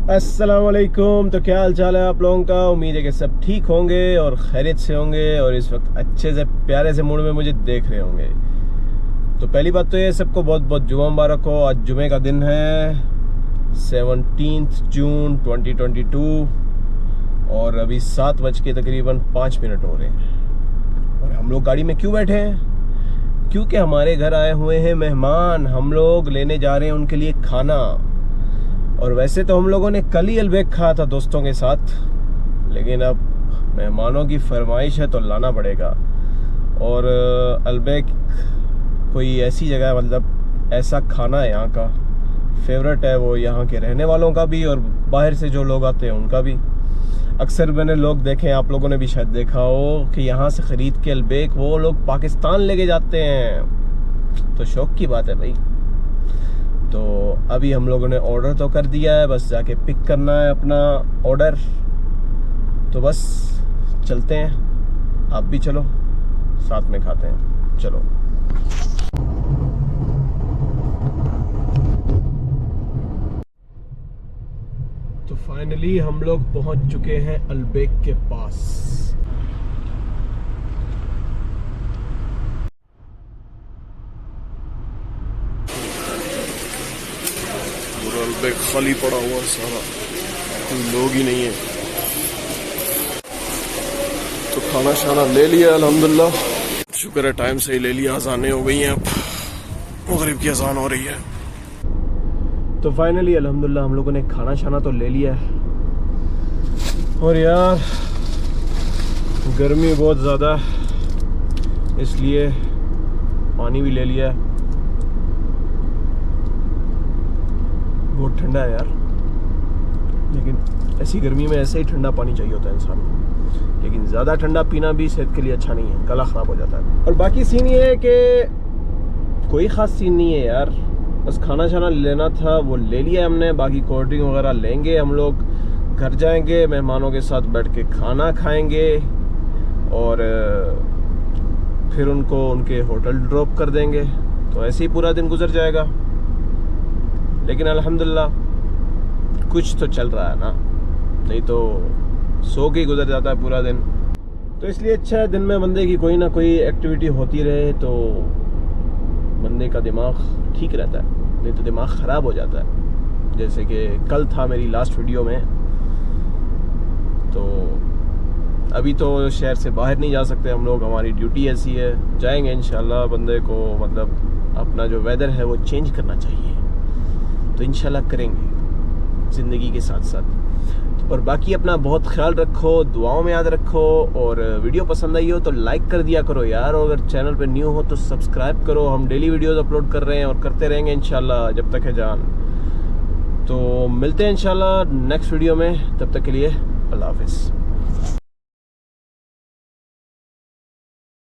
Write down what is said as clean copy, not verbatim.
अस्सलामुअलैकुम। तो क्या हाल चाल है आप लोगों का। उम्मीद है कि सब ठीक होंगे और खैरियत से होंगे और इस वक्त अच्छे से प्यारे से मूड में मुझे देख रहे होंगे। तो पहली बात तो ये सबको बहुत बहुत जुमा मुबारक हो। आज जुमे का दिन है 17 जून 2022 और अभी 7 बज के तकरीबन 5 मिनट हो रहे हैं। और हम लोग गाड़ी में क्यों बैठे हैं? क्योंकि हमारे घर आए हुए हैं मेहमान। हम लोग लेने जा रहे हैं उनके लिए खाना। और वैसे तो हम लोगों ने कल ही अलबेक खाया था दोस्तों के साथ, लेकिन अब मेहमानों की फरमाइश है तो लाना पड़ेगा। और अलबेक कोई ऐसी जगह है, मतलब ऐसा खाना है यहाँ का फेवरेट है, वो यहाँ के रहने वालों का भी और बाहर से जो लोग आते हैं उनका भी। अक्सर मैंने लोग देखे हैं, आप लोगों ने भी शायद देखा हो कि यहाँ से ख़रीद के अलबेक वो लोग पाकिस्तान लेके जाते हैं। तो शौक की बात है भाई। तो अभी हम लोगों ने ऑर्डर तो कर दिया है, बस जाके पिक करना है अपना ऑर्डर। तो बस चलते हैं, आप भी चलो, साथ में खाते हैं। चलो। तो फाइनली हम लोग पहुंच चुके हैं अलबेक के पास। अलबेक खाली पड़ा हुआ सारा, कोई लोग ही नहीं है। तो खाना शाना ले लिया अल्हम्दुलिल्लाह, शुक्र है टाइम से ही ले लिया। अज़ानें हो गई हैं, अब मगरिब की अज़ान हो रही है। तो फाइनली अल्हम्दुलिल्लाह हम लोगों ने खाना शाना तो ले लिया है। और यार गर्मी बहुत ज़्यादा है, इसलिए पानी भी ले लिया है। बहुत ठंडा है यार, लेकिन ऐसी गर्मी में ऐसे ही ठंडा पानी चाहिए होता है इंसान को। लेकिन ज़्यादा ठंडा पीना भी सेहत के लिए अच्छा नहीं है, गला ख़राब हो जाता है। और बाकी सीन ये है कि कोई ख़ास सीन नहीं है यार, बस खाना शाना लेना था वो ले लिया हमने। बाकी कोल्ड ड्रिंक वगैरह लेंगे, हम लोग घर जाएंगे, मेहमानों के साथ बैठ के खाना खाएंगे और फिर उनको उनके होटल ड्रॉप कर देंगे। तो ऐसे ही पूरा दिन गुजर जाएगा। लेकिन अल्हम्दुलिल्लाह कुछ तो चल रहा है ना, नहीं तो सो के ही गुजर जाता है पूरा दिन। तो इसलिए अच्छा है दिन में बंदे की कोई ना कोई एक्टिविटी होती रहे, तो बंदे का दिमाग ठीक रहता है, नहीं तो दिमाग ख़राब हो जाता है। जैसे कि कल था मेरी लास्ट वीडियो में, तो अभी तो शहर से बाहर नहीं जा सकते हम लोग, हमारी ड्यूटी ऐसी है। जाएंगे इंशाल्लाह। बंदे को मतलब अपना जो वेदर है वो चेंज करना चाहिए, तो इंशाल्लाह करेंगे ज़िंदगी के साथ साथ। और बाकी अपना बहुत ख्याल रखो, दुआओं में याद रखो। और वीडियो पसंद आई हो तो लाइक कर दिया करो यार, और अगर चैनल पे न्यू हो तो सब्सक्राइब करो। हम डेली वीडियोस अपलोड कर रहे हैं और करते रहेंगे इंशाल्लाह जब तक है जान। तो मिलते हैं इंशाल्लाह नेक्स्ट वीडियो में, तब तक के लिए अल्लाह हाफिज़।